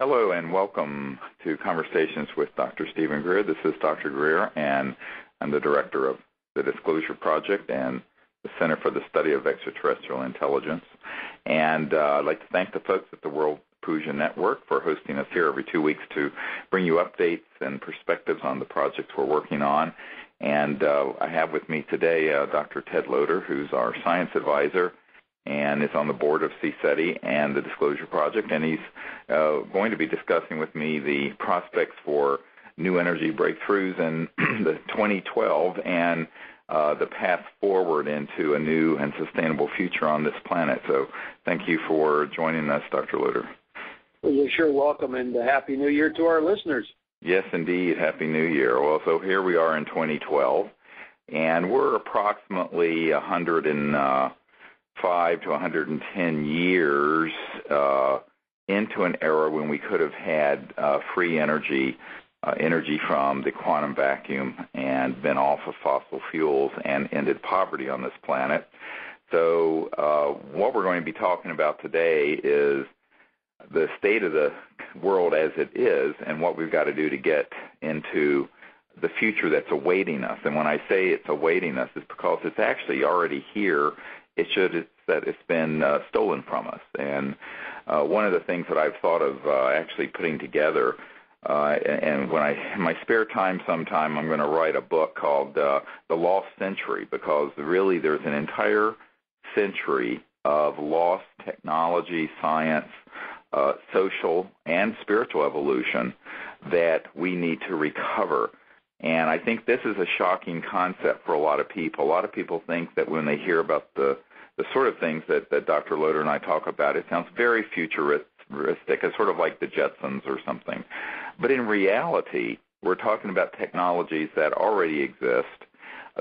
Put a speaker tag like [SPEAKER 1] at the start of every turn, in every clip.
[SPEAKER 1] Hello and welcome to Conversations with Dr. Stephen Greer. This is Dr. Greer, and I'm the director of the Disclosure Project and the Center for the Study of Extraterrestrial Intelligence. And I'd like to thank the folks at the World Puja Network for hosting us here every 2 weeks to bring you updates and perspectives on the projects we're working on. And I have with me today Dr. Ted Loder, who's our science advisor and is on the board of CSETI and the Disclosure Project, and he's going to be discussing with me the prospects for new energy breakthroughs in the 2012 and the path forward into a new and sustainable future on this planet. So thank you for joining us, Dr. Loder.
[SPEAKER 2] Well, you're sure welcome, and Happy New Year to our listeners.
[SPEAKER 1] Yes, indeed. Happy New Year. Well, so here we are in 2012, and we're approximately 105 to 110 years into an era when we could have had free energy, energy from the quantum vacuum, and been off of fossil fuels and ended poverty on this planet. So what we're going to be talking about today is the state of the world as it is and what we've got to do to get into the future that's awaiting us. And when I say it's awaiting us, it's because it's actually already here. It's that it's been stolen from us. And one of the things that I've thought of actually putting together, and when in my spare time sometime, I'm going to write a book called The Lost Century, because really there's an entire century of lost technology, science, social, and spiritual evolution that we need to recover. And I think this is a shocking concept for a lot of people. A lot of people think that when they hear about the sort of things that Dr. Loder and I talk about, it sounds very futuristic. It's sort of like the Jetsons or something. But in reality, we're talking about technologies that already exist,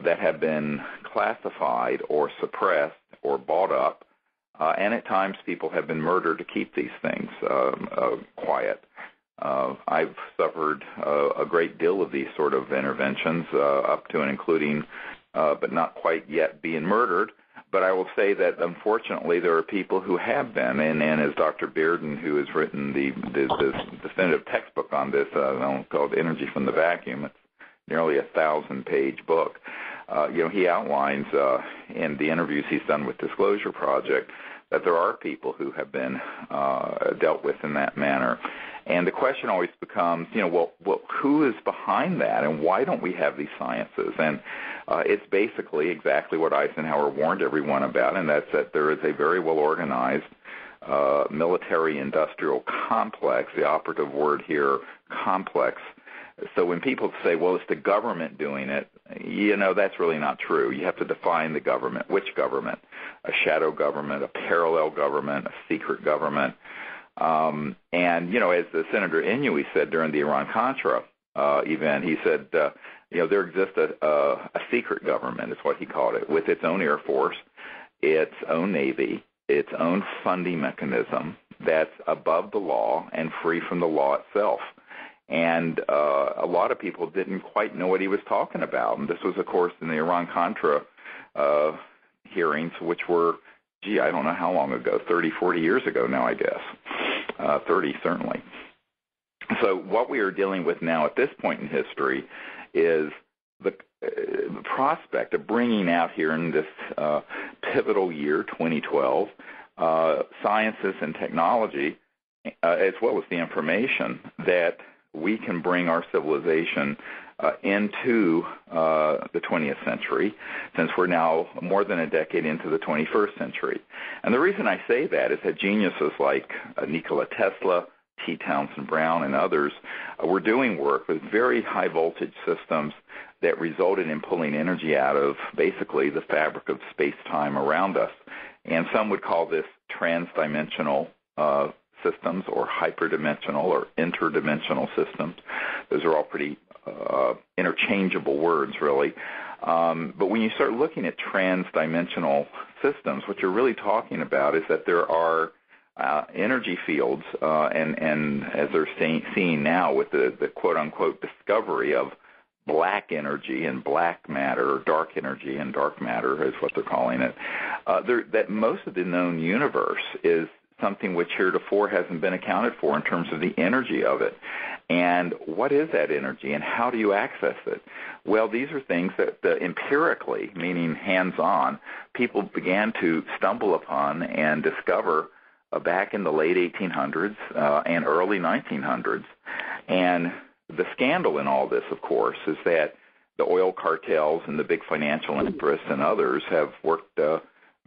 [SPEAKER 1] that have been classified or suppressed or bought up, and at times people have been murdered to keep these things quiet. I've suffered a great deal of these sort of interventions, up to and including, but not quite yet, being murdered. But I will say that, unfortunately, there are people who have been, and as Dr. Bearden, who has written the definitive textbook on this, called Energy from the Vacuum, it's nearly a 1,000-page book. He outlines in the interviews he's done with Disclosure Project that there are people who have been dealt with in that manner. And the question always becomes, well, who is behind that, and why don't we have these sciences? And it's basically exactly what Eisenhower warned everyone about, and that's that there is a very well-organized military-industrial complex, the operative word here, complex. So when people say, well, it's the government doing it, that's really not true. You have to define the government. Which government? A shadow government, a parallel government, a secret government. And, as the Senator Inouye said during the Iran-Contra event, he said, there exists a secret government, is what he called it, with its own Air Force, its own Navy, its own funding mechanism that's above the law and free from the law itself. And a lot of people didn't quite know what he was talking about. And this was, of course, in the Iran-Contra hearings, which were, I don't know how long ago, 30, 40 years ago now, I guess. 30, certainly. So what we are dealing with now at this point in history is the prospect of bringing out here in this pivotal year, 2012, sciences and technology, as well as the information that we can bring our civilization into the 20th century, since we're now more than a decade into the 21st century. And the reason I say that is that geniuses like Nikola Tesla, T. Townsend Brown, and others were doing work with very high-voltage systems that resulted in pulling energy out of basically the fabric of space-time around us. And some would call this transdimensional systems, or hyperdimensional or interdimensional systems. Those are all pretty interchangeable words, really. But when you start looking at transdimensional systems, what you're really talking about is that there are energy fields, and as they're seeing now with the quote-unquote discovery of black energy and black matter, or dark energy and dark matter is what they're calling it, that most of the known universe is something which heretofore hasn't been accounted for in terms of the energy of it. And what is that energy, and how do you access it? Well, these are things that empirically, meaning hands-on, people began to stumble upon and discover back in the late 1800s and early 1900s. And the scandal in all this, of course, is that the oil cartels and the big financial interests and others have worked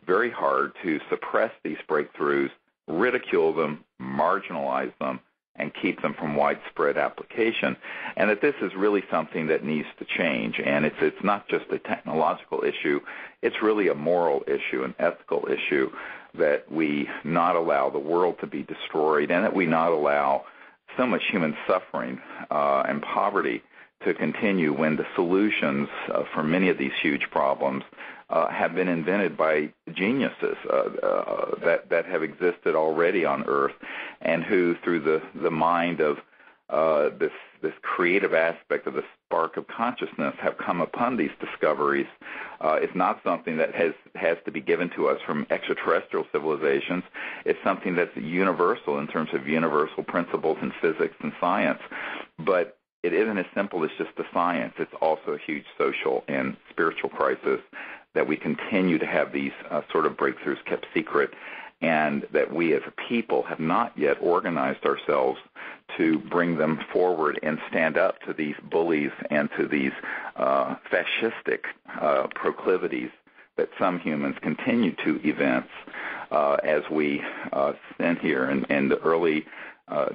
[SPEAKER 1] very hard to suppress these breakthroughs, ridicule them, marginalize them, and keep them from widespread application, and that this is really something that needs to change. And it's not just a technological issue, it's really a moral issue, an ethical issue, that we not allow the world to be destroyed, and that we not allow so much human suffering and poverty to continue when the solutions for many of these huge problems have been invented by geniuses that have existed already on Earth, and who, through the mind of this creative aspect of the spark of consciousness, have come upon these discoveries. It's not something that has to be given to us from extraterrestrial civilizations. It's something that's universal in terms of universal principles in physics and science. But it isn't as simple as just the science. It's also a huge social and spiritual crisis that we continue to have these sort of breakthroughs kept secret, and that we as a people have not yet organized ourselves to bring them forward and stand up to these bullies and to these fascistic proclivities that some humans continue to evince as we stand here in the early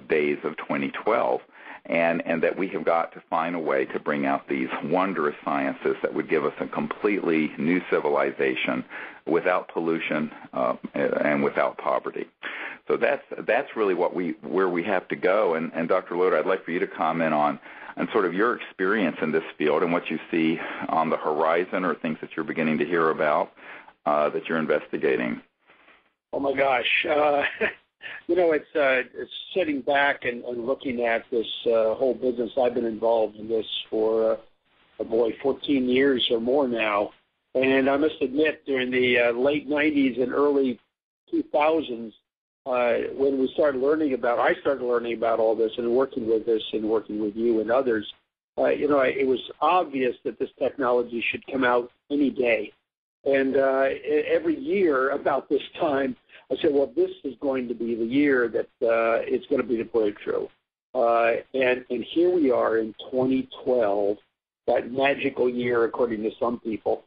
[SPEAKER 1] days of 2012. And that we have got to find a way to bring out these wondrous sciences that would give us a completely new civilization without pollution and without poverty. So that's really where we have to go. And Dr. Loder, I'd like for you to comment on sort of your experience in this field and what you see on the horizon, or things that you're beginning to hear about that you're investigating.
[SPEAKER 2] Oh my gosh. It's sitting back and looking at this whole business. I've been involved in this for, 14 years or more now. And I must admit, during the late 90s and early 2000s, when I started learning about all this and working with this and working with you and others, it was obvious that this technology should come out any day. And every year about this time, I said, well, this is going to be the year that it's going to be the breakthrough. And here we are in 2012, that magical year, according to some people,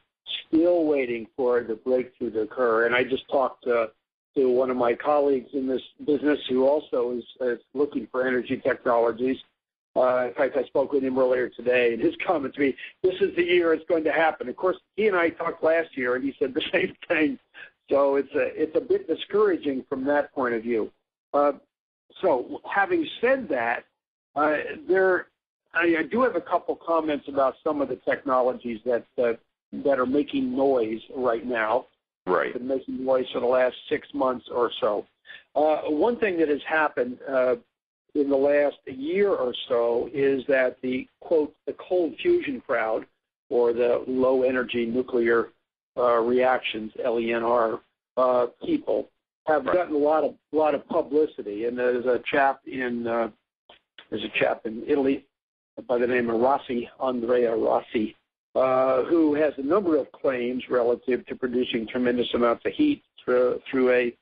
[SPEAKER 2] still waiting for the breakthrough to occur. And I just talked to one of my colleagues in this business who also is looking for energy technologies. In fact, I spoke with him earlier today, and his comment to me, this is the year it's going to happen. Of course, he and I talked last year, and he said the same thing. So it's a bit discouraging from that point of view. So having said that, I do have a couple comments about some of the technologies that are making noise right now.
[SPEAKER 1] Right.
[SPEAKER 2] Been making noise for the last 6 months or so. One thing that has happened in the last year or so is that the, quote, the cold fusion crowd, or the low energy nuclear reactions, LENR, people have gotten a lot of publicity. And there's a chap in Italy by the name of Andrea Rossi, who has a number of claims relative to producing tremendous amounts of heat through a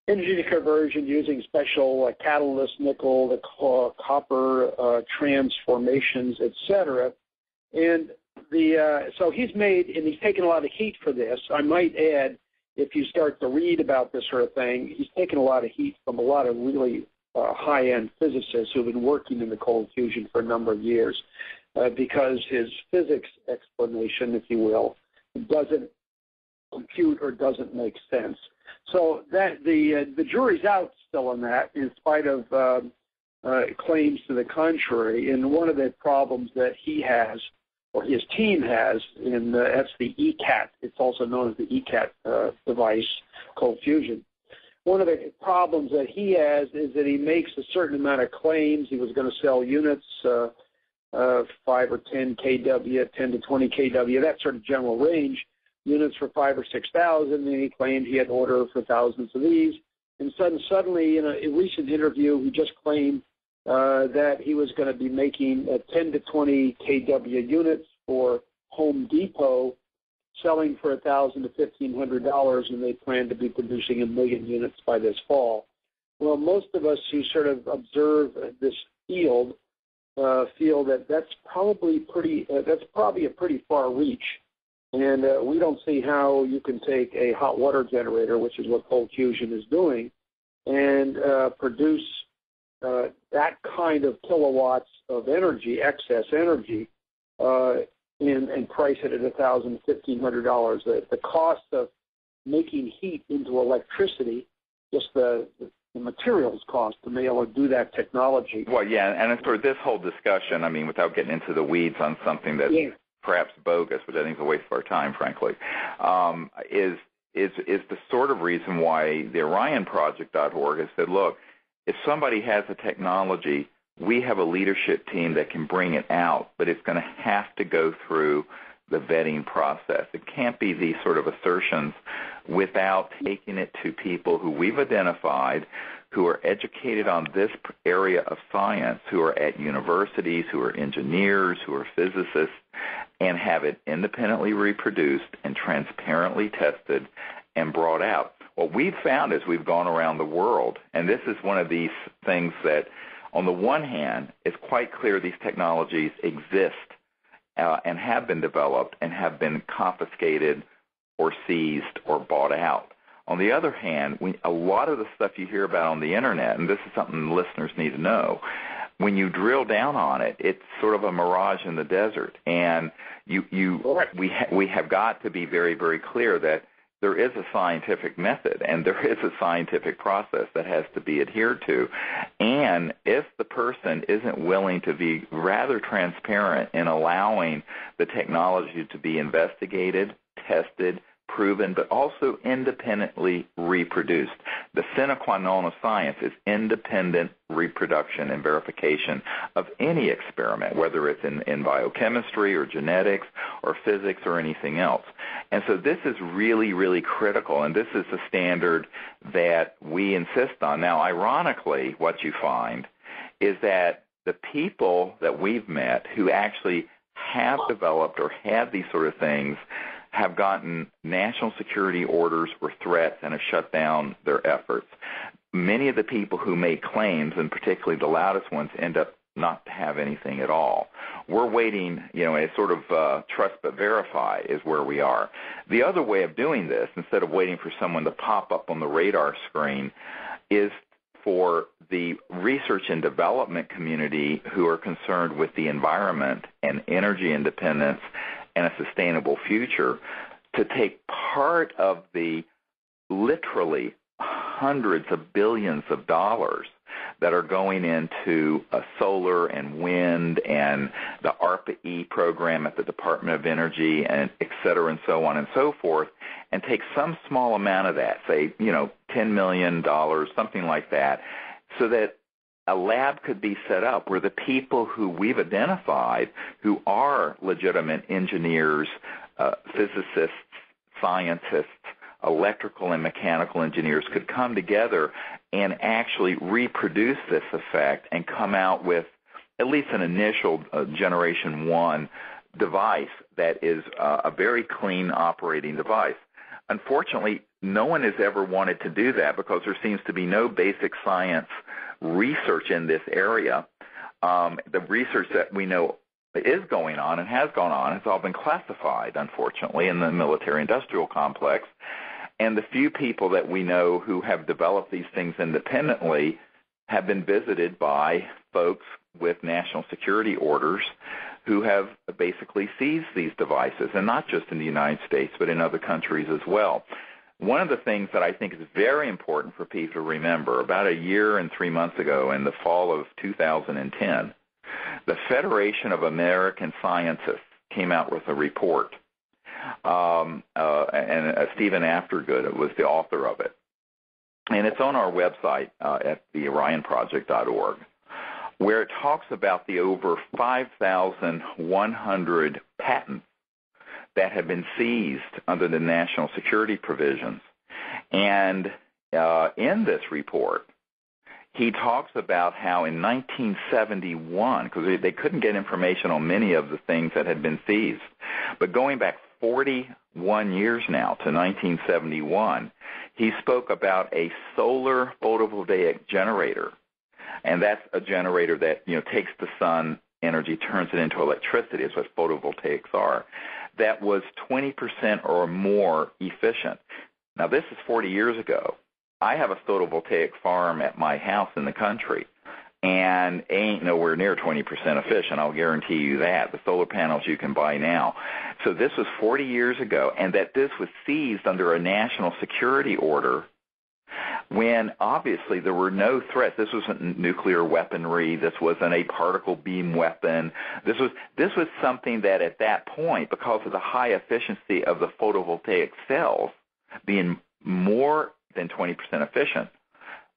[SPEAKER 2] energy conversion using special catalyst, nickel, the copper transformations, etc. And so he's taken a lot of heat for this. I might add, if you start to read about this sort of thing, he's taken a lot of heat from a lot of really high-end physicists who've been working in the cold fusion for a number of years, because his physics explanation, if you will, doesn't compute or doesn't make sense. So that the jury's out still on that, in spite of claims to the contrary. And one of the problems that he has, or his team has, that's the ECAT. It's also known as the ECAT device, cold fusion. One of the problems that he has is that he makes a certain amount of claims. He was going to sell units, 5 or 10 kW, 10 to 20 kW, that sort of general range, units for 5,000 or 6,000, and he claimed he had order for thousands of these. And suddenly, in a recent interview, he just claimed that he was going to be making 10 to 20 kW units for Home Depot, selling for $1,000 to $1,500, and they plan to be producing 1 million units by this fall. Well, most of us who sort of observe this field feel that that's probably a pretty far reach, and we don't see how you can take a hot water generator, which is what cold fusion is doing, and produce that kind of kilowatts of energy, excess energy, and price it at $1,000 to $1,500. The cost of making heat into electricity, just the materials cost to be able to do that technology.
[SPEAKER 1] Well, yeah, and for this whole discussion, I mean, without getting into the weeds on something that's perhaps bogus, which I think is a waste of our time, frankly, is the sort of reason why the Orion Project.org has said, look, if somebody has a technology, we have a leadership team that can bring it out, but it's going to have to go through the vetting process. It can't be these sort of assertions without taking it to people who we've identified, who are educated on this area of science, who are at universities, who are engineers, who are physicists, and have it independently reproduced and transparently tested and brought out. What we've found as we've gone around the world, and this is one of these things that, on the one hand, it's quite clear these technologies exist and have been developed and have been confiscated or seized or bought out. On the other hand, a lot of the stuff you hear about on the Internet, and this is something listeners need to know, when you drill down on it, it's sort of a mirage in the desert. And we have got to be very, very clear that there is a scientific method and there is a scientific process that has to be adhered to. And if the person isn't willing to be rather transparent in allowing the technology to be investigated, tested, proven, but also independently reproduced. The sine qua non of science is independent reproduction and verification of any experiment, whether it's in biochemistry or genetics or physics or anything else. And so this is really, really critical, and this is the standard that we insist on. Now, ironically, what you find is that the people that we've met who actually have developed or had these sort of things have gotten national security orders or threats and have shut down their efforts. Many of the people who make claims, and particularly the loudest ones, end up not to have anything at all. We're waiting, a sort of trust but verify is where we are. The other way of doing this, instead of waiting for someone to pop up on the radar screen, is for the research and development community who are concerned with the environment and energy independence and a sustainable future to take part of the literally hundreds of billions of dollars that are going into solar and wind and the ARPA-E program at the Department of Energy, and et cetera, and so on and so forth, and take some small amount of that, say, $10 million, something like that, so that a lab could be set up where the people who we've identified who are legitimate engineers, physicists, scientists, electrical and mechanical engineers could come together and actually reproduce this effect and come out with at least an initial generation 1 device that is a very clean operating device. Unfortunately, no one has ever wanted to do that because there seems to be no basic science research in this area. The research that we know is going on and has gone on has all been classified, unfortunately, in the military-industrial complex. And the few people that we know who have developed these things independently have been visited by folks with national security orders who have basically seized these devices, and not just in the United States, but in other countries as well. One of the things that I think is very important for people to remember, about a year and 3 months ago, in the fall of 2010, the Federation of American Scientists came out with a report, and Stephen Aftergood was the author of it. And it's on our website at the OrionProject.org, where it talks about the over 5,100 patents that have been seized under the national security provisions. And in this report, he talks about how in 1971, because they couldn't get information on many of the things that had been seized, but going back 41 years now to 1971, he spoke about a solar photovoltaic generator, and that's a generator that takes the sun energy, turns it into electricity, is what photovoltaics are, that was 20% or more efficient. Now, this is 40 years ago. I have a photovoltaic farm at my house in the country, and ain't nowhere near 20% efficient, I'll guarantee you that. The solar panels you can buy now. So this was 40 years ago, and that this was seized under a national security order when obviously there were no threats. This wasn't nuclear weaponry. This wasn't a particle beam weapon. This was something that at that point, because of the high efficiency of the photovoltaic cells being more than 20% efficient,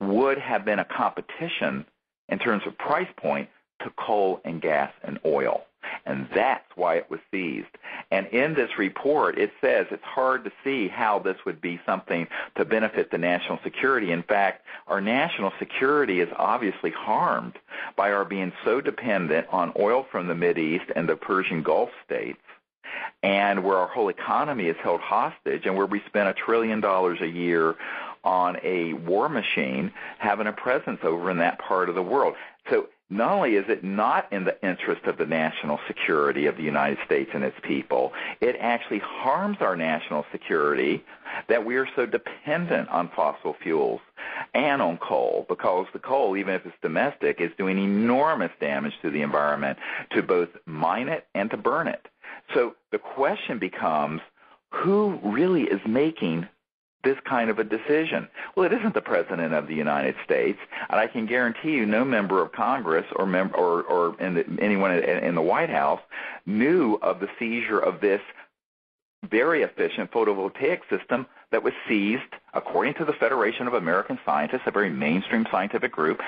[SPEAKER 1] would have been a competition in terms of price point to coal and gas and oil. And that's why it was seized. And in this report, it says it's hard to see how this would be something to benefit the national security. In fact, our national security is obviously harmed by our being so dependent on oil from the Mideast and the Persian Gulf states, and where our whole economy is held hostage, and where we spend $1 trillion a year on a war machine having a presence over in that part of the world. So not only is it not in the interest of the national security of the United States and its people, it actually harms our national security that we are so dependent on fossil fuels and on coal, because the coal, even if it's domestic, is doing enormous damage to the environment to both mine it and to burn it. So the question becomes, who really is making this kind of a decision? Well, it isn't the President of the United States, and I can guarantee you no member of Congress or anyone in the White House knew of the seizure of this very efficient photovoltaic system that was seized, according to the Federation of American Scientists, a very mainstream scientific group,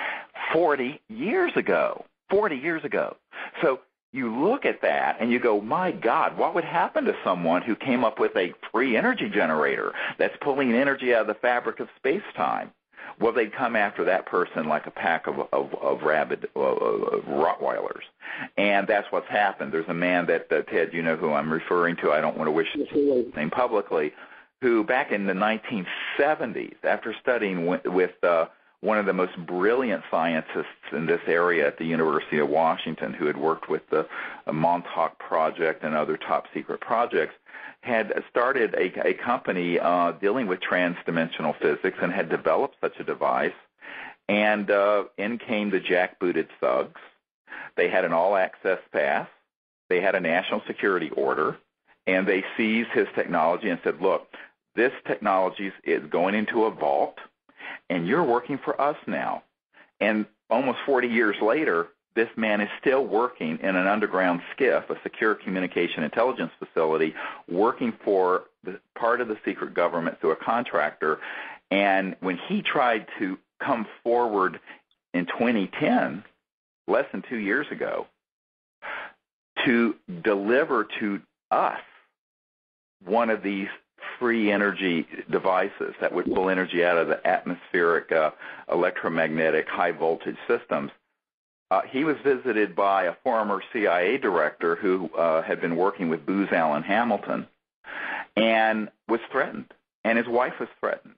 [SPEAKER 1] 40 years ago. 40 years ago. So you look at that and you go, my God, what would happen to someone who came up with a free energy generator that's pulling energy out of the fabric of space-time? Well, they'd come after that person like a pack of rabid Rottweilers. And that's what's happened. There's a man that, Ted, you know who I'm referring to, I don't want to wish his name publicly, who back in the 1970s, after studying with one of the most brilliant scientists in this area at the University of Washington, who had worked with the Montauk Project and other top-secret projects, had started a company dealing with trans-dimensional physics and had developed such a device. And in came the jackbooted thugs. They had an all-access pass. They had a national security order. And they seized his technology and said, look, this technology is going into a vault, and you're working for us now. And almost 40 years later, this man is still working in an underground SCIF, a secure communication intelligence facility, working for part of the secret government through a contractor. And when he tried to come forward in 2010, less than 2 years ago, to deliver to us one of these free energy devices that would pull energy out of the atmospheric electromagnetic high voltage systems, he was visited by a former CIA director who had been working with Booz Allen Hamilton and was threatened, and his wife was threatened.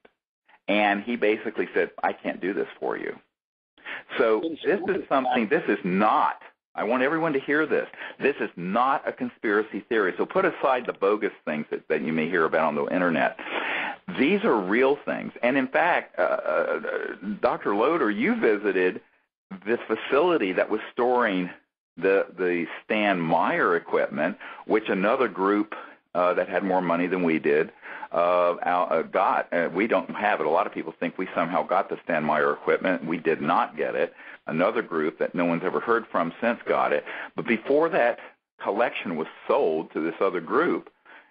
[SPEAKER 1] And he basically said, I can't do this for you. So this is something, this is not, I want everyone to hear this, this is not a conspiracy theory. So put aside the bogus things that you may hear about on the Internet. These are real things. And in fact, Dr. Loder, you visited this facility that was storing the Stan Meyer equipment, which another group that had more money than we did got. We don't have it. A lot of people think we somehow got the Stan Meyer equipment. We did not get it. Another group that no one's ever heard from since got it. But before that collection was sold to this other group,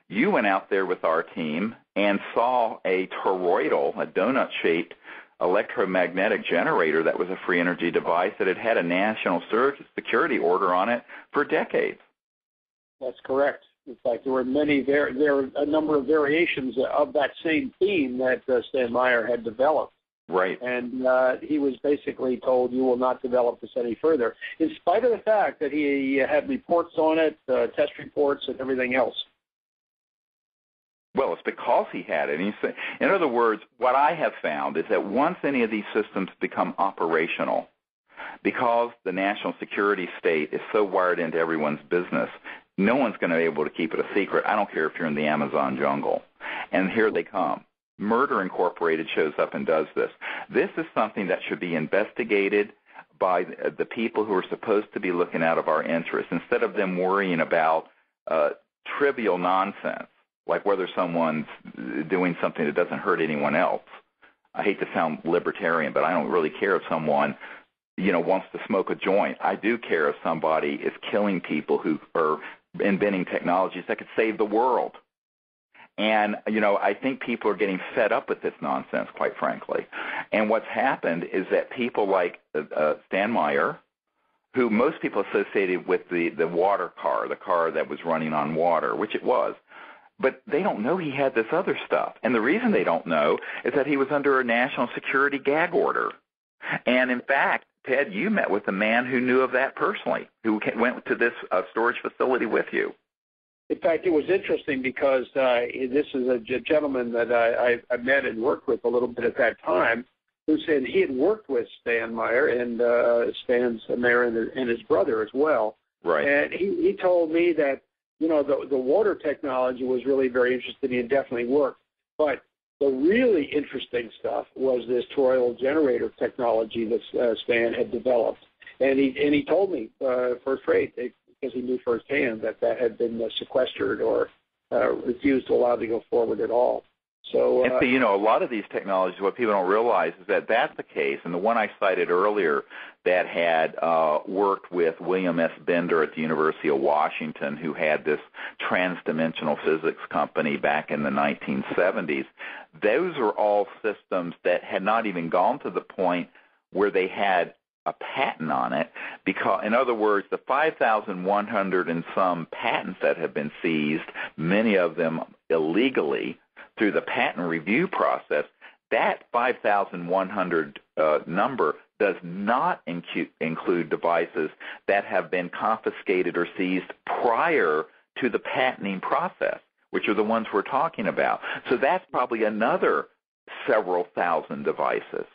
[SPEAKER 1] you went out there with our team and saw a toroidal, a donut-shaped electromagnetic generator that was a free energy device that had a national security order on it for decades.
[SPEAKER 2] That's correct. In fact, there were a number of variations of that same theme that Stan Meyer had developed.
[SPEAKER 1] Right.
[SPEAKER 2] And he was basically told, you will not develop this any further, in spite of the fact that he had reports on it, test reports and everything else.
[SPEAKER 1] Well, it's because he had it. In other words, what I have found is that once any of these systems become operational, because the national security state is so wired into everyone's business, no one's going to be able to keep it a secret. I don't care if you're in the Amazon jungle. And here they come. Murder Incorporated shows up and does this. This is something that should be investigated by the people who are supposed to be looking out of our interests, instead of them worrying about trivial nonsense, like whether someone's doing something that doesn't hurt anyone else. I hate to sound libertarian, but I don't really care if someone, wants to smoke a joint. I do care if somebody is killing people who are inventing technologies that could save the world. And, I think people are getting fed up with this nonsense, quite frankly. And what's happened is that people like Stan Meyer, who most people associated with the water car, the car that was running on water, which it was, but they don't know he had this other stuff. And the reason they don't know is that he was under a national security gag order. And, in fact, Ted, you met with a man who knew of that personally, who went to this storage facility with you.
[SPEAKER 2] In fact, it was interesting because this is a gentleman that I met and worked with a little bit at that time, who said he had worked with Stan Meyer and Stan's Meyer and his brother as well.
[SPEAKER 1] Right.
[SPEAKER 2] And he told me that, the water technology was really very interesting and definitely worked. But the really interesting stuff was this toroidal generator technology that Stan had developed. And he told me first rate, because he knew firsthand that had been sequestered or refused to allow to go forward at all. So,
[SPEAKER 1] and so, a lot of these technologies, what people don't realize is that that's the case. And the one I cited earlier that had worked with William S. Bender at the University of Washington, who had this transdimensional physics company back in the 1970s, those are all systems that had not even gone to the point where they had a patent on it, because, in other words, the 5,100 and some patents that have been seized, many of them illegally, through the patent review process, that 5,100 number does not include devices that have been confiscated or seized prior to the patenting process, which are the ones we're talking about. So that's probably another several thousand devices.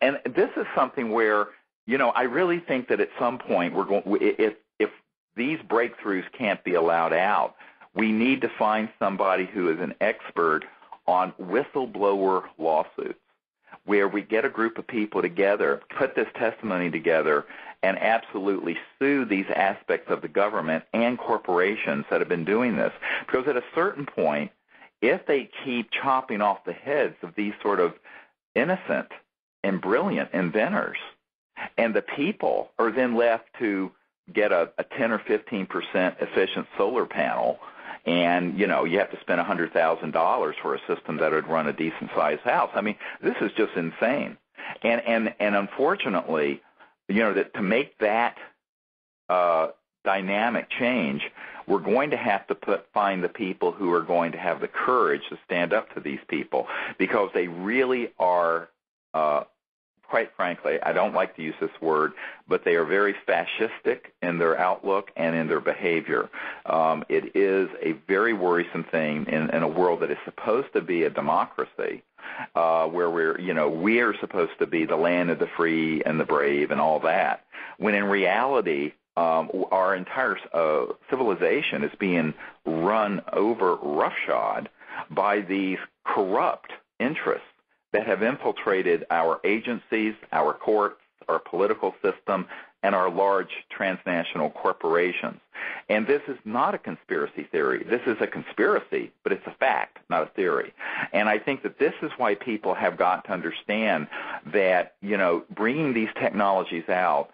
[SPEAKER 1] And this is something where, I really think that at some point if these breakthroughs can't be allowed out, we need to find somebody who is an expert on whistleblower lawsuits, where we get a group of people together, put this testimony together, and absolutely sue these aspects of the government and corporations that have been doing this. Because at a certain point, if they keep chopping off the heads of these sort of innocent and brilliant inventors, and the people are then left to get a 10 or 15% efficient solar panel, and, you have to spend $100,000 for a system that would run a decent-sized house. I mean, this is just insane. And unfortunately, that to make that dynamic change, we're going to have to find the people who are going to have the courage to stand up to these people, because they really are, quite frankly, I don't like to use this word, but they are very fascistic in their outlook and in their behavior. It is a very worrisome thing in a world that is supposed to be a democracy, where we are supposed to be the land of the free and the brave and all that, when in reality, our entire civilization is being run over roughshod by these corrupt interests that have infiltrated our agencies, our courts, our political system, and our large transnational corporations. And this is not a conspiracy theory. This is a conspiracy, but it's a fact, not a theory. And I think that this is why people have got to understand that, bringing these technologies out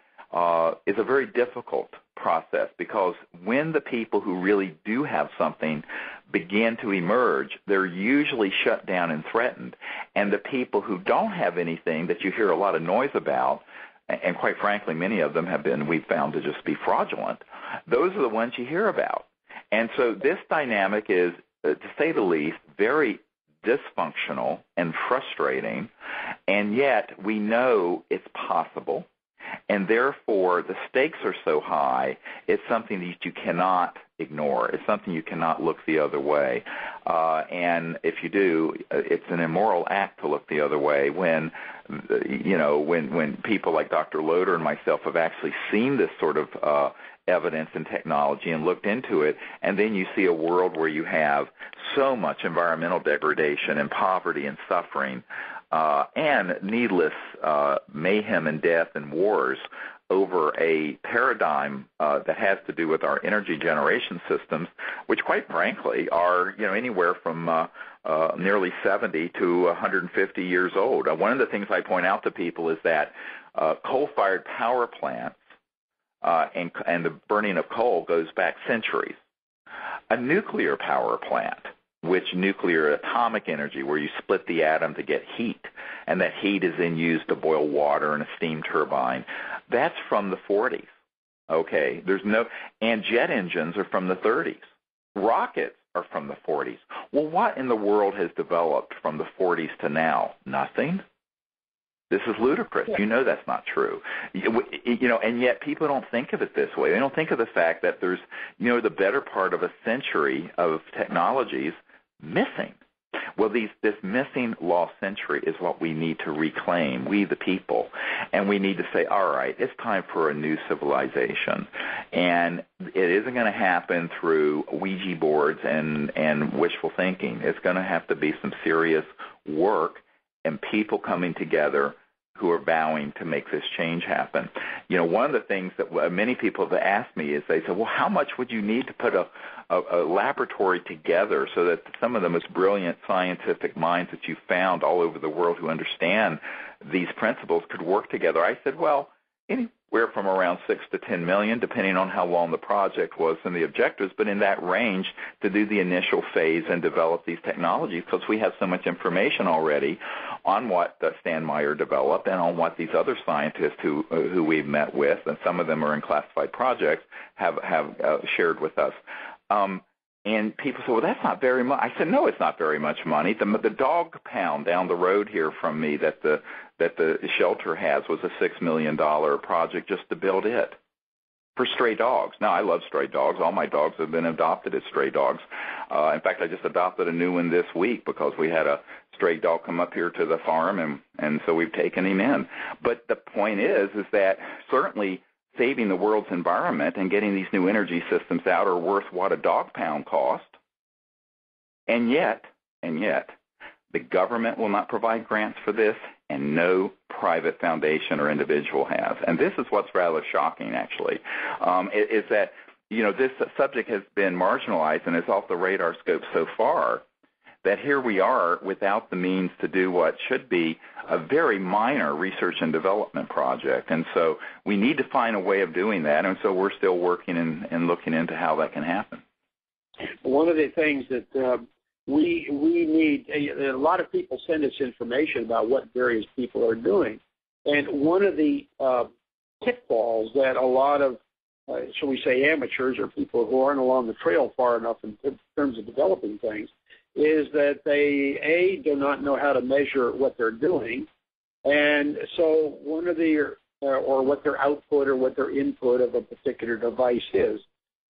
[SPEAKER 1] is a very difficult process, because when the people who really do have something begin to emerge, they're usually shut down and threatened. And the people who don't have anything that you hear a lot of noise about, and quite frankly, many of them have been, we've found, to just be fraudulent, those are the ones you hear about. And so this dynamic is, to say the least, very dysfunctional and frustrating, and yet we know it's possible, and therefore the stakes are so high, it's something that you cannot ignore. It's something you cannot look the other way. And if you do, it's an immoral act to look the other way when people like Dr. Loder and myself have actually seen this sort of evidence and technology and looked into it, and then you see a world where you have so much environmental degradation and poverty and suffering and needless mayhem and death and wars over a paradigm that has to do with our energy generation systems, which quite frankly are anywhere from nearly 70 to 150 years old. One of the things I point out to people is that coal-fired power plants and the burning of coal goes back centuries. A nuclear power plant, which nuclear atomic energy, where you split the atom to get heat, and that heat is then used to boil water in a steam turbine, that's from the 40s. Okay, and jet engines are from the 30s. Rockets are from the 40s. Well, what in the world has developed from the 40s to now? Nothing. This is ludicrous. Yeah. You know that's not true. And yet people don't think of it this way. They don't think of the fact that there's, the better part of a century of technologies missing. Well, this missing lost century is what we need to reclaim, we the people. And we need to say, all right, it's time for a new civilization. And it isn't going to happen through Ouija boards and wishful thinking. It's going to have to be some serious work and people coming together who are vowing to make this change happen. One of the things that many people have asked me is they say, well, how much would you need to put a laboratory together so that some of the most brilliant scientific minds that you've found all over the world who understand these principles could work together? I said, well, anywhere from around 6 to 10 million, depending on how long the project was and the objectives, but in that range to do the initial phase and develop these technologies, because we have so much information already on what Stan Meyer developed and on what these other scientists who we've met with, and some of them are in classified projects, have shared with us. And people say, well, that's not very much. I said, no, it's not very much money. The dog pound down the road here from me that the shelter has was a $6 million project just to build it for stray dogs. Now, I love stray dogs. All my dogs have been adopted as stray dogs. In fact, I just adopted a new one this week because we had a stray dog come up here to the farm, and so we've taken him in. But the point is that certainly saving the world's environment and getting these new energy systems out are worth what a dog pound cost. And yet, the government will not provide grants for this, and no private foundation or individual has. And this is what's rather shocking, actually, is that, this subject has been marginalized and is off the radar scope so far that here we are without the means to do what should be a very minor research and development project. And so we need to find a way of doing that, and so we're still working and looking into how that can happen.
[SPEAKER 2] One of the things that we need, a lot of people send us information about what various people are doing. And one of the pitfalls that a lot of, shall we say, amateurs or people who aren't along the trail far enough in terms of developing things is that they, do not know how to measure what they're doing. And so one of the, or what their output or what their input of a particular device is.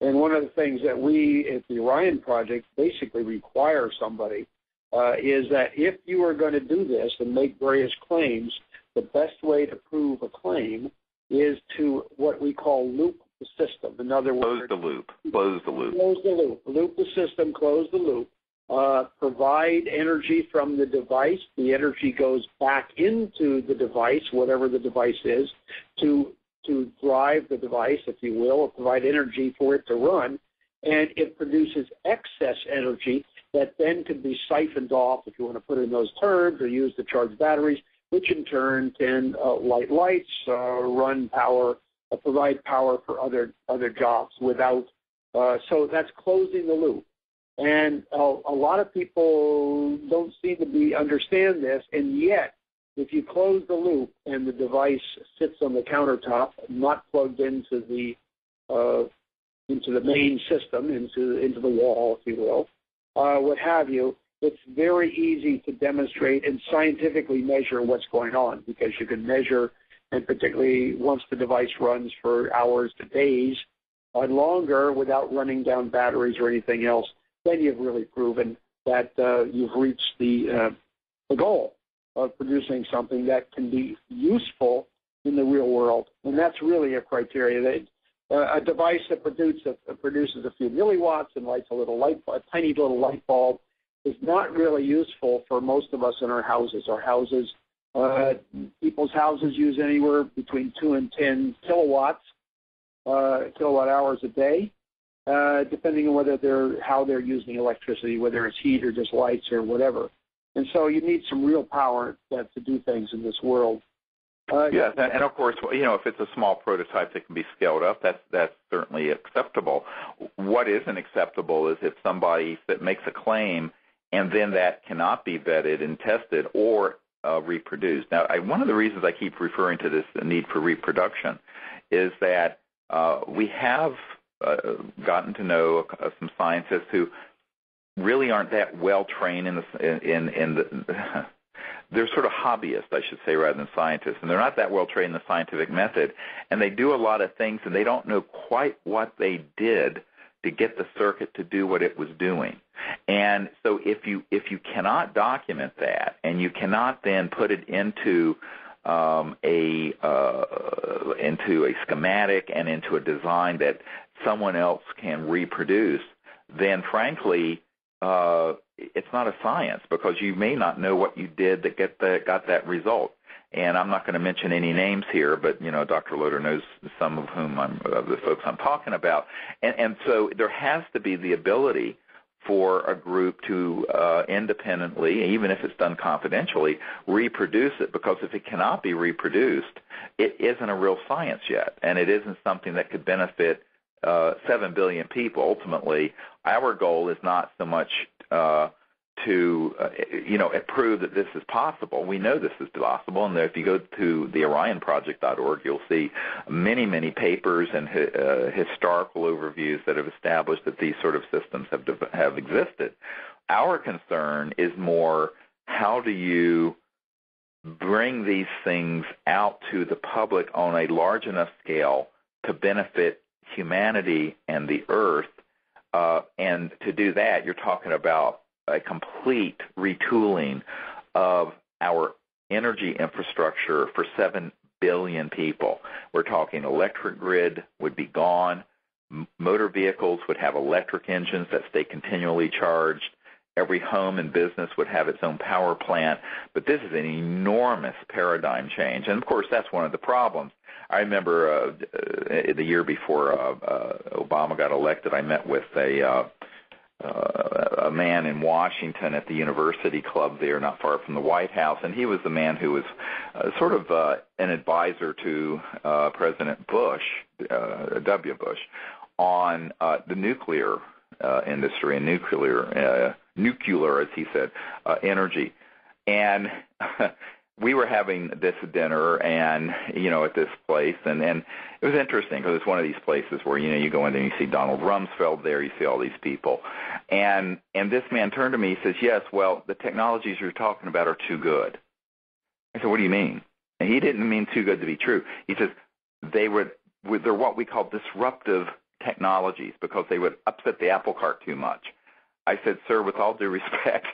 [SPEAKER 2] And one of the things that we at the Orion Project basically require somebody is that if you are going to do this and make various claims, the best way to prove a claim is to what we call loop the system. In other words,
[SPEAKER 1] close the loop. Close the loop.
[SPEAKER 2] Close the loop. Loop the system, close the loop. Provide energy from the device. The energy goes back into the device, whatever the device is, to drive the device, if you will, or provide energy for it to run. And it produces excess energy that then can be siphoned off, if you want to put it in those terms, or use to charge batteries, which in turn can light lights, run power, provide power for other jobs without. So that's closing the loop. And a lot of people don't seem to understand this, and yet if you close the loop and the device sits on the countertop, not plugged into the into the main system, into the wall, if you will, what have you, it's very easy to demonstrate and scientifically measure what's going on, because you can measure, and particularly once the device runs for hours to days or longer without running down batteries or anything else, then you've really proven that you've reached the goal of producing something that can be useful in the real world. And that's really a criteria. A device that produces a few milliwatts and lights a tiny little light bulb is not really useful for most of us in our houses. People's houses use anywhere between 2 and 10 kilowatt hours a day, depending on how they're using electricity, whether it's heat or just lights or whatever. And so you need some real power to do things in this world.
[SPEAKER 1] Yes, and of course, if it's a small prototype that can be scaled up, that's certainly acceptable. What isn't acceptable is if somebody that makes a claim and then that cannot be vetted and tested or reproduced. Now, one of the reasons I keep referring to this, the need for reproduction, is that we have gotten to know some scientists who really aren't that well trained in the they're sort of hobbyists, I should say, rather than scientists, and they're not that well trained in the scientific method, and they do a lot of things, and they don't know quite what they did to get the circuit to do what it was doing. And so if you cannot document that, and you cannot then put it into a schematic and into a design that someone else can reproduce, then frankly, it's not a science, because you may not know what you did that got that result. And I'm not going to mention any names here, but Dr. Loder knows some of the folks I'm talking about. And so there has to be the ability for a group to independently, even if it's done confidentially, reproduce it, because if it cannot be reproduced, it isn't a real science yet, and it isn't something that could benefit 7 billion people. Ultimately, our goal is not so much to prove that this is possible. We know this is possible, and if you go to the OrionProject.org, you'll see many, many papers and historical overviews that have established that these sort of systems have existed. Our concern is more, how do you bring these things out to the public on a large enough scale to benefit humanity and the earth? And to do that, you're talking about a complete retooling of our energy infrastructure for 7 billion people. We're talking electric grid would be gone. Motor vehicles would have electric engines that stay continually charged. Every home and business would have its own power plant. But this is an enormous paradigm change. And, of course, that's one of the problems. I remember the year before Obama got elected, I met with a man in Washington at the University Club there, not far from the White House, and he was the man who was sort of an advisor to President Bush, W. Bush, on the nuclear industry and nuclear, as he said, energy. And we were having this dinner and, at this place, and it was interesting because it's one of these places where, you go in there and you see Donald Rumsfeld there, you see all these people. And this man turned to me, he says, yes, well, the technologies you're talking about are too good. I said, what do you mean? And he didn't mean too good to be true. He says, they're what we call disruptive technologies because they would upset the apple cart too much. I said, sir, with all due respect,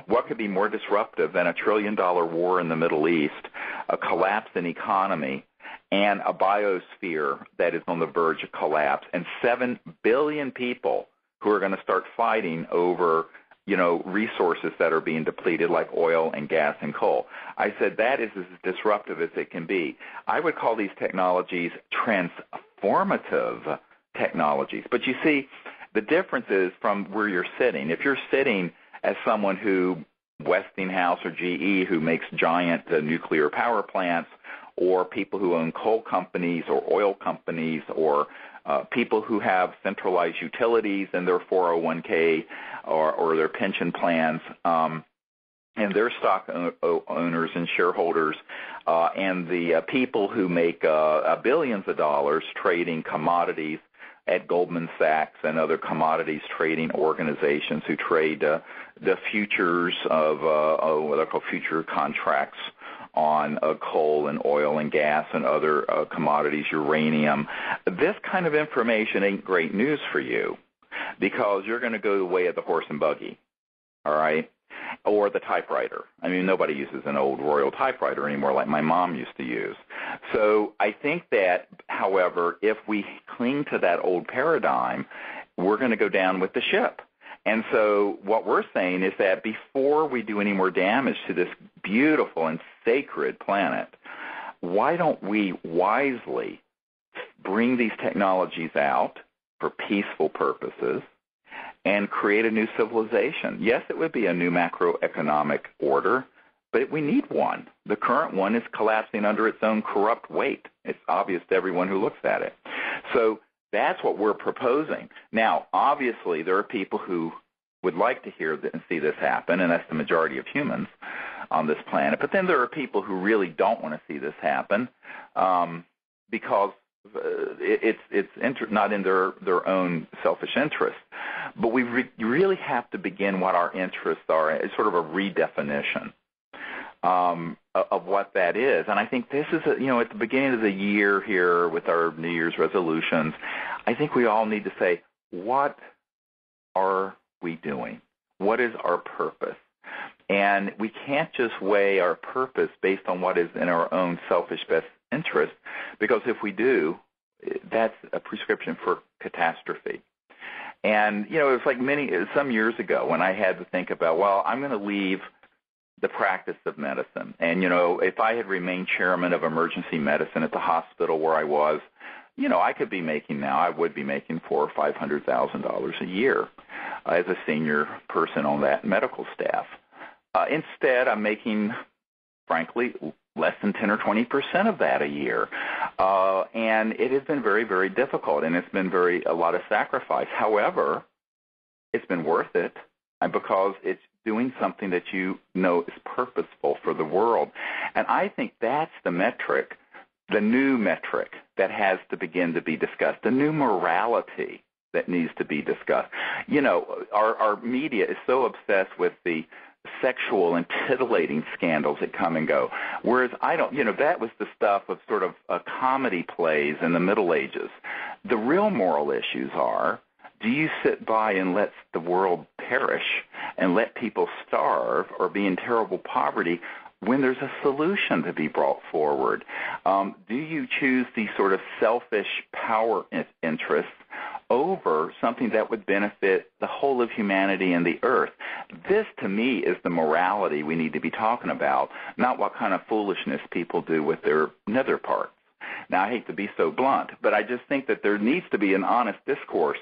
[SPEAKER 1] what could be more disruptive than $1 trillion war in the Middle East, a collapse in economy, and a biosphere that is on the verge of collapse, and 7 billion people who are going to start fighting over, resources that are being depleted like oil and gas and coal? I said, that is as disruptive as it can be. I would call these technologies transformative technologies. But you see, the difference is from where you're sitting. If you're sitting as someone who, Westinghouse or GE, who makes giant nuclear power plants, or people who own coal companies or oil companies, or people who have centralized utilities in their 401k or their pension plans, and their stock owners and shareholders, and the people who make billions of dollars trading commodities at Goldman Sachs and other commodities trading organizations who trade the futures of what are called future contracts on coal and oil and gas and other commodities, uranium. This kind of information ain't great news for you because you're going to go the way of the horse and buggy, all right, or the typewriter. I mean, nobody uses an old Royal typewriter anymore like my mom used to use. So I think that, however, if we cling to that old paradigm, we're going to go down with the ship. And so what we're saying is that before we do any more damage to this beautiful and sacred planet, why don't we wisely bring these technologies out for peaceful purposes and create a new civilization? Yes, it would be a new macroeconomic order, but we need one. The current one is collapsing under its own corrupt weight. It's obvious to everyone who looks at it. So that's what we're proposing. Now, obviously, there are people who would like to hear and see this happen, and that's the majority of humans on this planet. But then there are people who really don't want to see this happen because it's not in their own selfish interest. But we really have to begin what our interests are. It's sort of a redefinition of what that is. And I think this is, at the beginning of the year here with our New Year's resolutions, I think we all need to say, what are we doing? What is our purpose? And we can't just weigh our purpose based on what is in our own selfish best interest, because if we do, that's a prescription for catastrophe. And, it was like some years ago when I had to think about, well, I'm going to leave the practice of medicine. And, if I had remained chairman of emergency medicine at the hospital where I was, I would be making $400,000 or $500,000 a year as a senior person on that medical staff. Instead, I'm making, frankly, less than 10 or 20% of that a year. And it has been very, very difficult, and it's been a lot of sacrifice. However, it's been worth it because it's doing something that is purposeful for the world. And I think that's the metric, the new metric that has to begin to be discussed, the new morality that needs to be discussed. Our media is so obsessed with the sexual and titillating scandals that come and go, whereas that was the stuff of sort of comedy plays in the Middle Ages. The real moral issues are, do you sit by and let the world perish and let people starve or be in terrible poverty when there's a solution to be brought forward? Do you choose these sort of selfish power interests over something that would benefit the whole of humanity and the earth? This, to me, is the morality we need to be talking about, not what kind of foolishness people do with their nether parts. Now, I hate to be so blunt, but I just think that there needs to be an honest discourse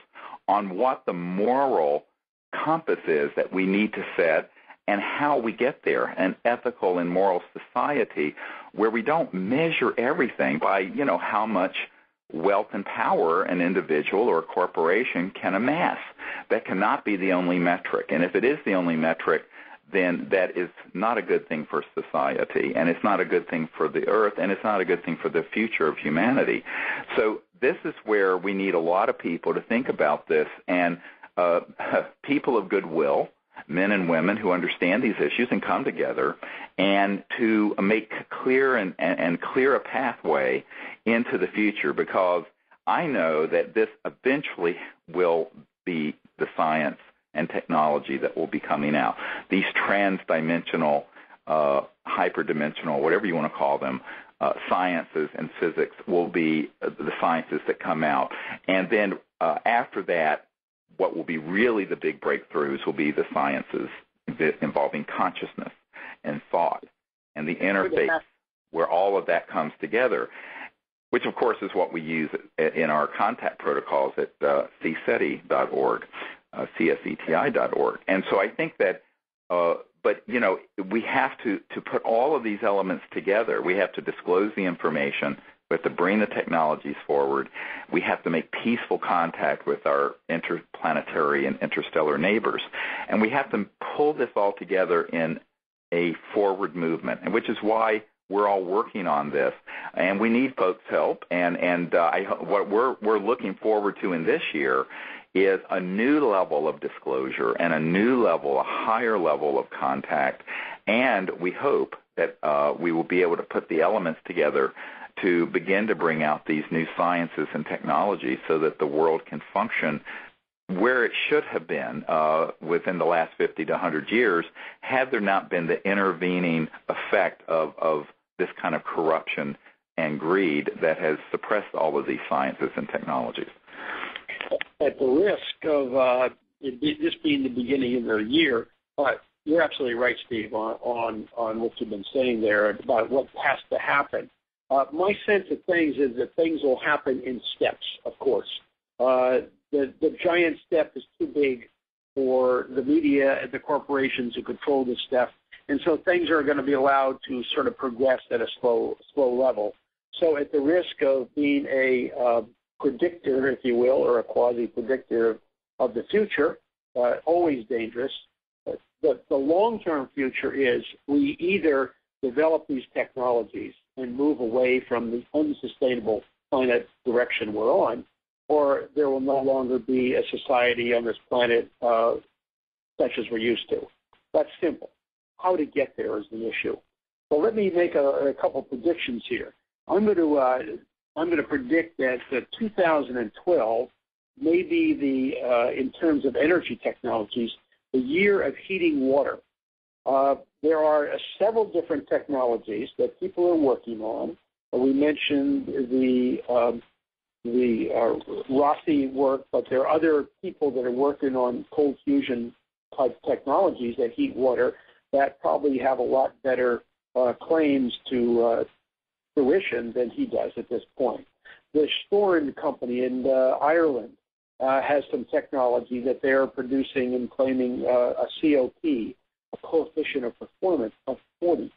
[SPEAKER 1] on what the moral compass is that we need to set and how we get there, an ethical and moral society where we don't measure everything by, how much wealth and power an individual or a corporation can amass. That cannot be the only metric. And if it is the only metric, then that is not a good thing for society, and it's not a good thing for the earth, and it's not a good thing for the future of humanity. So this is where we need a lot of people to think about this, and people of goodwill, men and women who understand these issues and come together and to make clear and clear a pathway into the future, because I know that this eventually will be the science and technology that will be coming out. These trans-dimensional, hyperdimensional, whatever you want to call them, sciences and physics will be the sciences that come out. And then after that, what will be really the big breakthroughs will be the sciences involving consciousness and thought and the interface where all of that comes together, which, of course, is what we use in our contact protocols at cseti.org, cseti.org. And so I think that, but, we have to put all of these elements together. We have to disclose the information. We have to bring the technologies forward. We have to make peaceful contact with our interplanetary and interstellar neighbors. And we have to pull this all together in a forward movement, and which is why we're all working on this, and we need folks' help. And what we're looking forward to in this year is a new level of disclosure and a new level, a higher level of contact. And we hope that we will be able to put the elements together to begin to bring out these new sciences and technologies so that the world can function where it should have been within the last 50 to 100 years had there not been the intervening effect of this kind of corruption and greed that has suppressed all of these sciences and technologies.
[SPEAKER 2] At the risk of this being the beginning of the year, but you're absolutely right, Steve, on what you've been saying there about what has to happen. My sense of things is that things will happen in steps, of course. The giant step is too big for the media and the corporations who control this stuff, and so things are going to be allowed to sort of progress at a slow level. So at the risk of being a predictor, if you will, or a quasi-predictor of the future, always dangerous. The long-term future is we either develop these technologies and move away from the unsustainable planet direction we're on, or there will no longer be a society on this planet such as we're used to. That's simple. How to get there is the issue. So let me make a couple predictions here. I'm going to predict that 2012 may be in terms of energy technologies, the year of heating water. There are several different technologies that people are working on. We mentioned the Rossi work, but there are other people that are working on cold fusion type technologies that heat water that probably have a lot better claims to fruition than he does at this point. The Storen company in Ireland has some technology that they're producing and claiming a COP, a coefficient of performance, of 40.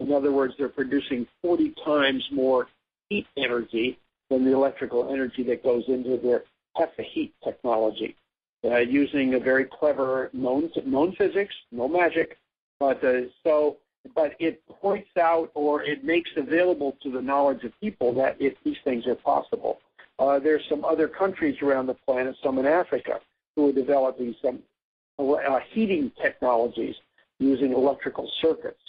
[SPEAKER 2] In other words, they're producing 40 times more heat energy than the electrical energy that goes into their HEFA heat technology, using a very clever known physics, no magic, but it points out or it makes available to the knowledge of people that these things are possible. There's some other countries around the planet, some in Africa, who are developing some heating technologies using electrical circuits.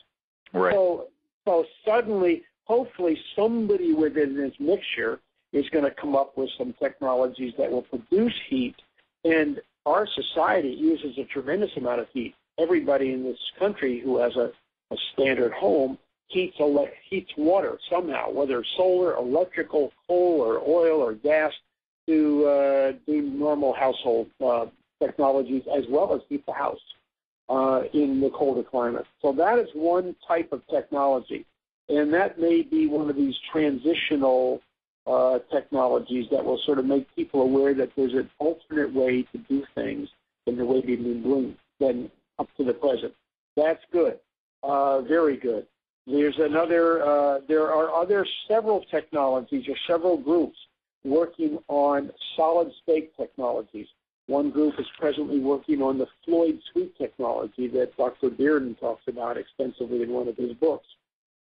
[SPEAKER 1] Right.
[SPEAKER 2] So suddenly, hopefully somebody within this mixture is going to come up with some technologies that will produce heat, and our society uses a tremendous amount of heat. Everybody in this country who has a standard home heats water somehow, whether solar, electrical, coal, or oil, or gas, to do normal household technologies as well as heat the house in the colder climate. So that is one type of technology, and that may be one of these transitional technologies that will sort of make people aware that there's an alternate way to do things than the way they've been doing than up to the present. That's good, very good. There's another. There are several technologies or several groups working on solid-state technologies. One group is presently working on the Floyd suite technology that Dr. Greer talks about extensively in one of his books.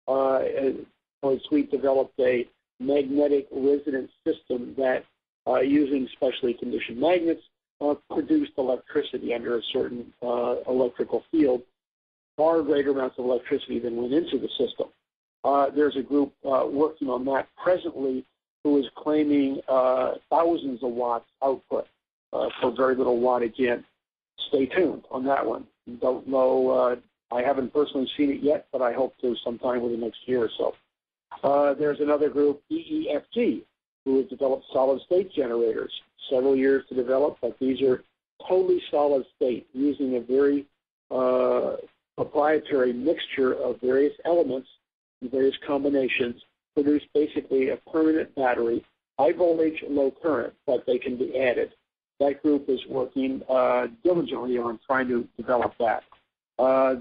[SPEAKER 2] Floyd suite developed a magnetic resonance system that, using specially conditioned magnets, produced electricity under a certain electrical field, far greater amounts of electricity than went into the system. There's a group working on that presently who is claiming thousands of watts output for very little wattage in. Stay tuned on that one. Don't know. I haven't personally seen it yet, but I hope to sometime within the next year or so. There's another group, EEFG, who has developed solid-state generators. Several years to develop, but these are totally solid-state, using a very proprietary mixture of various elements and various combinations, produce basically a permanent battery, high voltage, low current, but they can be added. That group is working diligently on trying to develop that.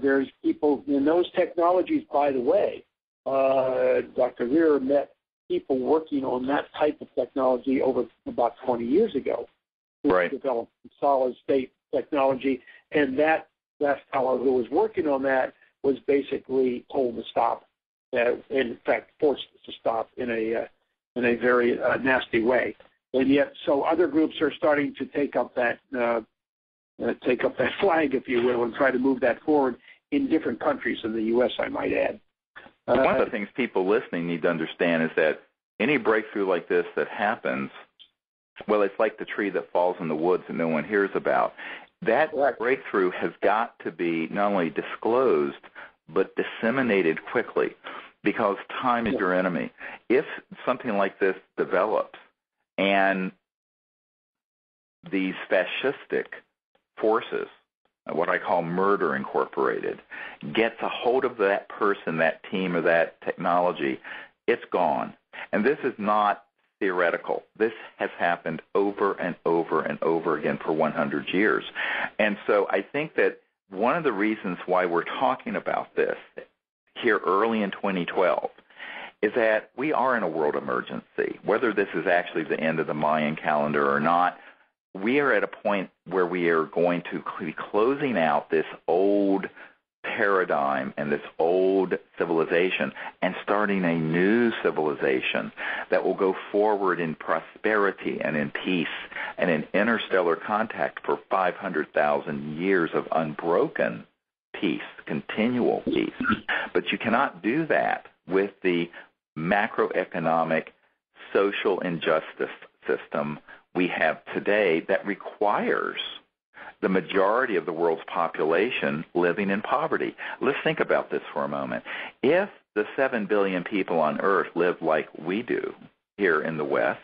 [SPEAKER 2] There's people in those technologies, by the way. Dr. Greer met people working on that type of technology over about 20 years ago.
[SPEAKER 1] Right.
[SPEAKER 2] Developed solid-state technology, and that fellow who was working on that was basically told to stop. in fact, forced to stop in a very nasty way. And yet, so other groups are starting to take up that flag, if you will, and try to move that forward in different countries in the U.S., I might add.
[SPEAKER 1] One of the things people listening need to understand is that any breakthrough like this that happens, well, it's like the tree that falls in the woods and no one hears about. That breakthrough has got to be not only disclosed, but disseminated quickly, because time is your enemy. If something like this develops and these fascistic forces, what I call Murder Incorporated, gets a hold of that person, that team, or that technology, it's gone. And this is not theoretical. This has happened over and over and over again for 100 years. And so I think that one of the reasons why we're talking about this here early in 2012 is that we are in a world emergency. Whether this is actually the end of the Mayan calendar or not, we are at a point where we are going to be closing out this old paradigm and this old civilization and starting a new civilization that will go forward in prosperity and in peace and in interstellar contact for 500,000 years of unbroken peace, continual peace. But you cannot do that with the macroeconomic social injustice system we have today that requires the majority of the world's population living in poverty. Let's think about this for a moment. If the 7 billion people on Earth live like we do here in the West,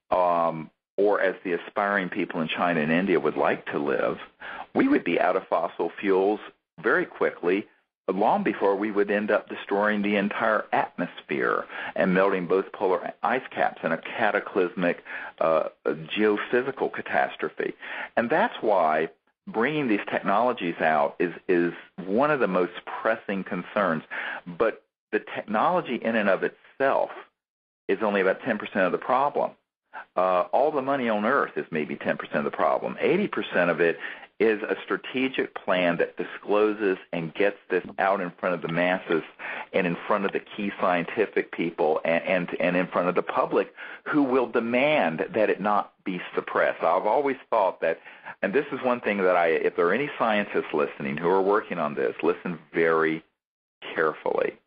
[SPEAKER 1] or as the aspiring people in China and India would like to live, we would be out of fossil fuels very quickly, long before we would end up destroying the entire atmosphere and melting both polar ice caps in a cataclysmic geophysical catastrophe. And that's why bringing these technologies out is one of the most pressing concerns. But the technology in and of itself is only about 10% of the problem. All the money on Earth is maybe 10% of the problem. 80% of it is a strategic plan that discloses and gets this out in front of the masses and in front of the key scientific people and in front of the public, who will demand that it not be suppressed. I've always thought that, and this is one thing that if there are any scientists listening who are working on this, listen very carefully.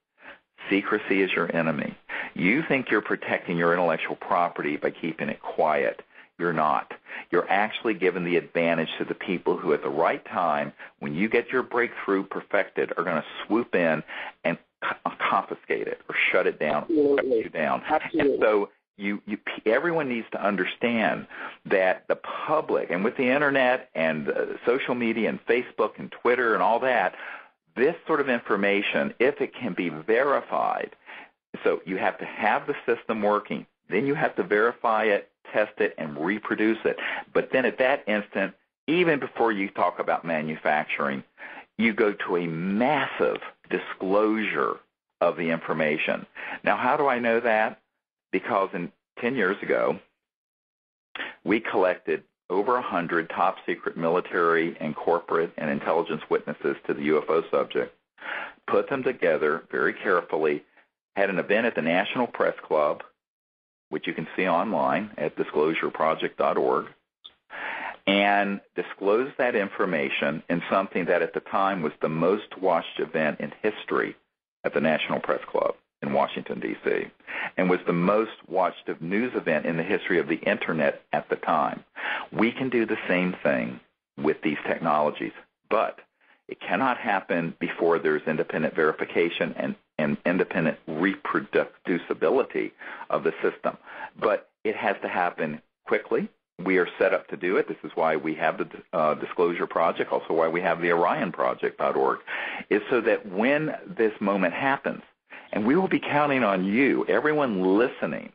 [SPEAKER 1] Secrecy is your enemy. You think you're protecting your intellectual property by keeping it quiet. You're not. You're actually giving the advantage to the people who at the right time, when you get your breakthrough perfected, are going to swoop in and confiscate it or shut it down, shut you down.
[SPEAKER 2] Absolutely.
[SPEAKER 1] And so everyone needs to understand that the public, and with the Internet and social media and Facebook and Twitter and all that, this sort of information, if it can be verified, so you have to have the system working, then you have to verify it, test it, and reproduce it. But then at that instant, even before you talk about manufacturing, you go to a massive disclosure of the information. Now, how do I know that? Because 10 years ago, we collected over 100 top-secret military and corporate and intelligence witnesses to the UFO subject, put them together very carefully, had an event at the National Press Club, which you can see online at disclosureproject.org, and disclosed that information in something that at the time was the most watched event in history at the National Press Club in Washington, D.C., and was the most watched news event in the history of the Internet at the time. We can do the same thing with these technologies, but it cannot happen before there's independent verification and independent reproducibility of the system. But it has to happen quickly. We are set up to do it. This is why we have the Disclosure Project, also why we have the Orion Project.org, is so that when this moment happens, and we will be counting on you, everyone listening,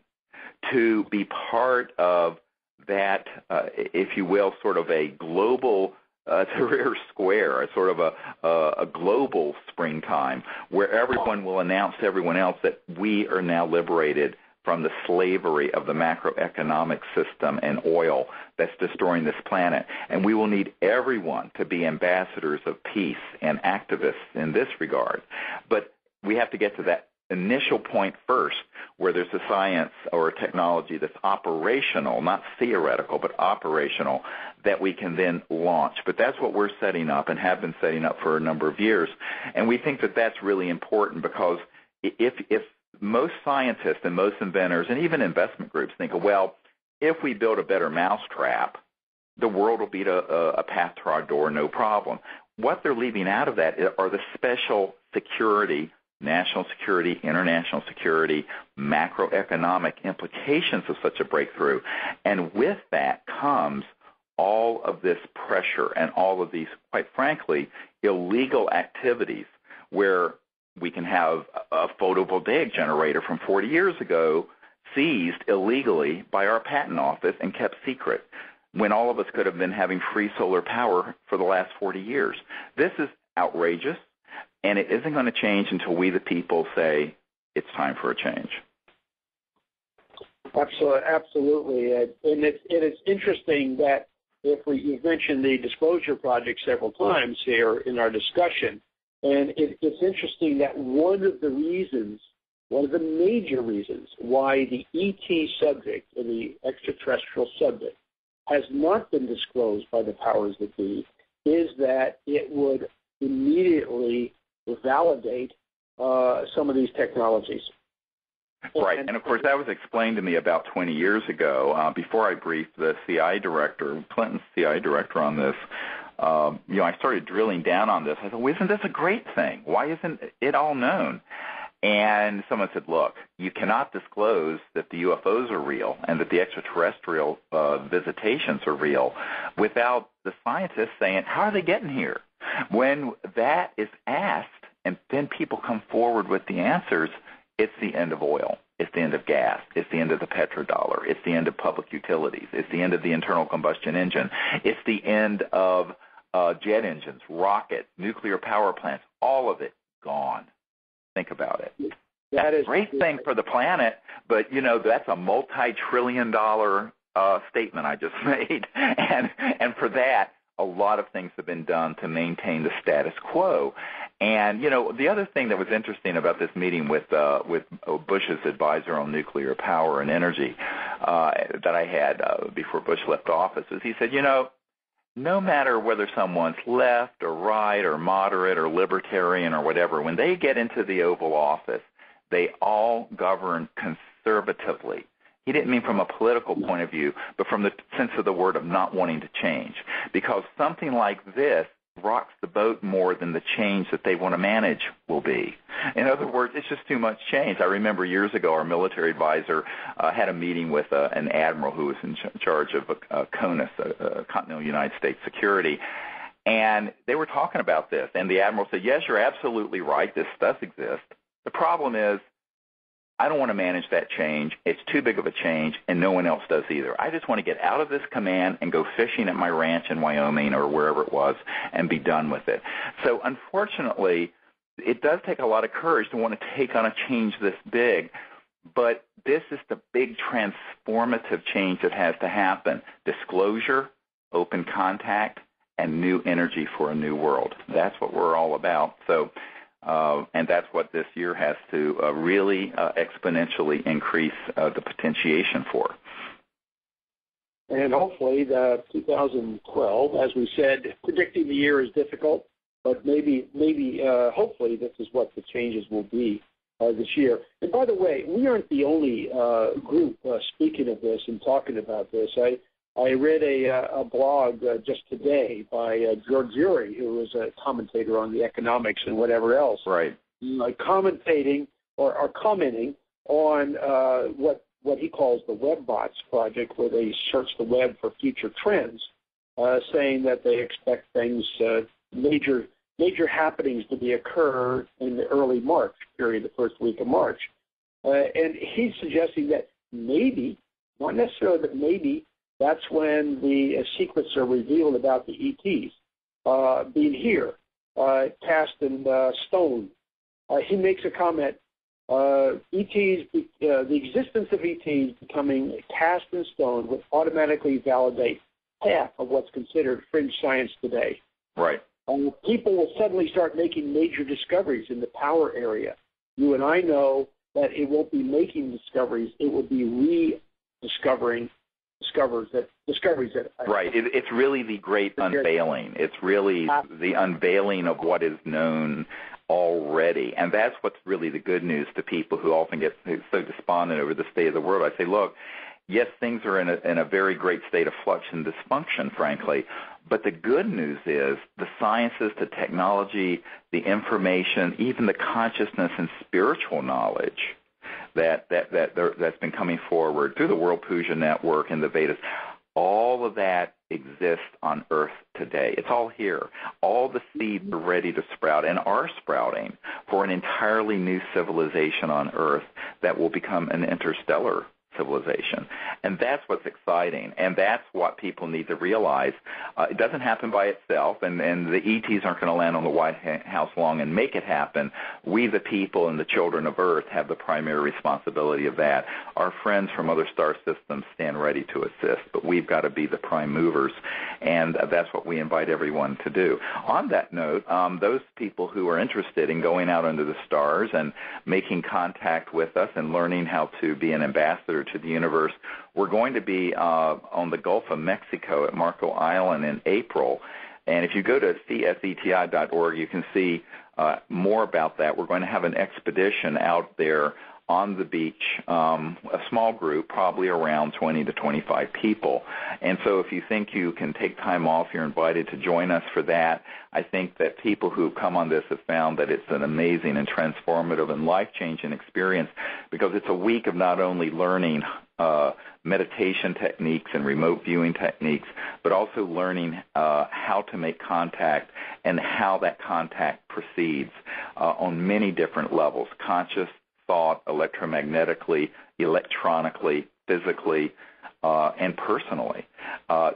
[SPEAKER 1] to be part of that, if you will, sort of a global Tahrir Square, a sort of a global springtime where everyone will announce to everyone else that we are now liberated from the slavery of the macroeconomic system and oil that's destroying this planet. And we will need everyone to be ambassadors of peace and activists in this regard. But we have to get to that initial point first, where there's a science or a technology that's operational, not theoretical, but operational, that we can then launch. But that's what we're setting up and have been setting up for a number of years. And we think that that's really important, because if most scientists and most inventors and even investment groups think, well, if we build a better mousetrap, the world will be a path to our door, no problem. What they're leaving out of that are the special security, national security, international security, macroeconomic implications of such a breakthrough. And with that comes all of this pressure and all of these, quite frankly, illegal activities, where we can have a photovoltaic generator from 40 years ago seized illegally by our patent office and kept secret, when all of us could have been having free solar power for the last 40 years. This is outrageous, and it isn't going to change until we, the people, say it's time for a change.
[SPEAKER 2] Absolutely. And it's interesting that you've mentioned the Disclosure Project several times here in our discussion, and it's interesting that one of the major reasons why the ET subject, or the extraterrestrial subject, has not been disclosed by the powers that be, is that it would immediately validate some of these technologies.
[SPEAKER 1] Right, and of course that was explained to me about 20 years ago, before I briefed the CIA director, Clinton's CIA director, on this. I started drilling down on this. I thought, well, isn't this a great thing? Why isn't it all known? And someone said, look, you cannot disclose that the UFOs are real and that the extraterrestrial visitations are real without the scientists saying, how are they getting here? When that is asked and then people come forward with the answers, it's the end of oil. It's the end of gas. It's the end of the petrodollar. It's the end of public utilities. It's the end of the internal combustion engine. It's the end of jet engines, rockets, nuclear power plants, all of it gone. Think about it. That's a great thing for the planet, but, that's a multi-trillion-dollar statement I just made. And for that, a lot of things have been done to maintain the status quo. And, the other thing that was interesting about this meeting with Bush's advisor on nuclear power and energy that I had before Bush left office is he said, no matter whether someone's left or right or moderate or libertarian or whatever, when they get into the Oval Office, they all govern conservatively. He didn't mean from a political point of view, but from the sense of the word of not wanting to change. Because something like this rocks the boat more than the change that they want to manage will be. In other words, it's just too much change. I remember years ago our military advisor had a meeting with an admiral who was in charge of CONUS, Continental United States Security, and they were talking about this. And the admiral said, yes, you're absolutely right. This does exist. The problem is I don't want to manage that change. It's too big of a change, and no one else does either. I just want to get out of this command and go fishing at my ranch in Wyoming or wherever it was and be done with it. So unfortunately, it does take a lot of courage to want to take on a change this big, but this is the big transformative change that has to happen. Disclosure, open contact, and new energy for a new world. That's what we're all about. So. And that's what this year has to really exponentially increase the potentiation for.
[SPEAKER 2] And hopefully, 2012, as we said, predicting the year is difficult, but maybe, hopefully, this is what the changes will be this year. And by the way, we aren't the only group speaking of this and talking about this. I read a blog just today by George Urey, who is a commentator on the economics and whatever else.
[SPEAKER 1] Right.
[SPEAKER 2] Commenting on what he calls the WebBots project, where they search the web for future trends, saying that they expect things, major happenings to occur in the early March period, the first week of March. And he's suggesting that maybe, not necessarily, but maybe, that's when the secrets are revealed about the ETs being here, cast in stone. He makes a comment, the existence of ETs becoming cast in stone would automatically validate half of what's considered fringe science today.
[SPEAKER 1] Right.
[SPEAKER 2] People will suddenly start making major discoveries in the power area, you and I know that it won't be making discoveries; it will be rediscovering discoveries that.
[SPEAKER 1] Right. It's really the great unveiling. It's really the unveiling of what is known already, and that's what's really the good news to people who often get so despondent over the state of the world. I say, look, yes, things are in a very great state of flux and dysfunction, frankly, but the good news is the sciences, the technology, the information, even the consciousness and spiritual knowledge that's been coming forward through the World Puja Network and the Vedas, all of that exists on Earth today. It's all here. All the seeds are ready to sprout and are sprouting for an entirely new civilization on Earth that will become an interstellar civilization. And that's what's exciting, and that's what people need to realize. It doesn't happen by itself, and the ETs aren't going to land on the White House long and make it happen. We, the people and the children of Earth, have the primary responsibility of that. Our friends from other star systems stand ready to assist, but we've got to be the prime movers, and that's what we invite everyone to do. On that note, those people who are interested in going out under the stars and making contact with us and learning how to be an ambassador to the universe, we're going to be on the Gulf of Mexico at Marco Island in April. And if you go to cseti.org, you can see more about that. We're going to have an expedition out there on the beach, a small group, probably around 20 to 25 people. And so if you think you can take time off, you're invited to join us for that. I think that people who have come on this have found that it's an amazing and transformative and life-changing experience, because it's a week of not only learning meditation techniques and remote viewing techniques, but also learning how to make contact and how that contact proceeds on many different levels: conscious, thought, electromagnetically, electronically, physically, and personally.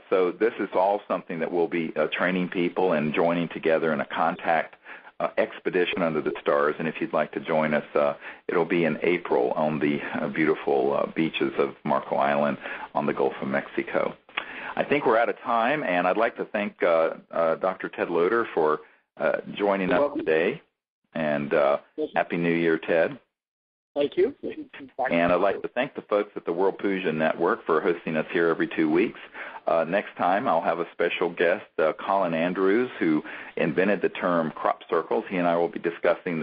[SPEAKER 1] So this is all something that we'll be training people and joining together in a contact expedition under the stars. And if you'd like to join us, it'll be in April on the beautiful beaches of Marco Island on the Gulf of Mexico. I think we're out of time, and I'd like to thank Dr. Ted Loder for joining us today. And Happy New Year, Ted.
[SPEAKER 2] Thank you.
[SPEAKER 1] And I'd like to thank the folks at the World Puja Network for hosting us here every 2 weeks. Next time, I'll have a special guest, Colin Andrews, who invented the term crop circles. He and I will be discussing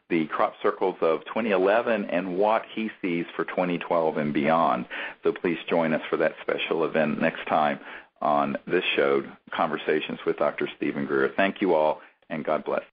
[SPEAKER 1] the crop circles of 2011 and what he sees for 2012 and beyond. So please join us for that special event next time on this show, Conversations with Dr. Stephen Greer. Thank you all, and God bless.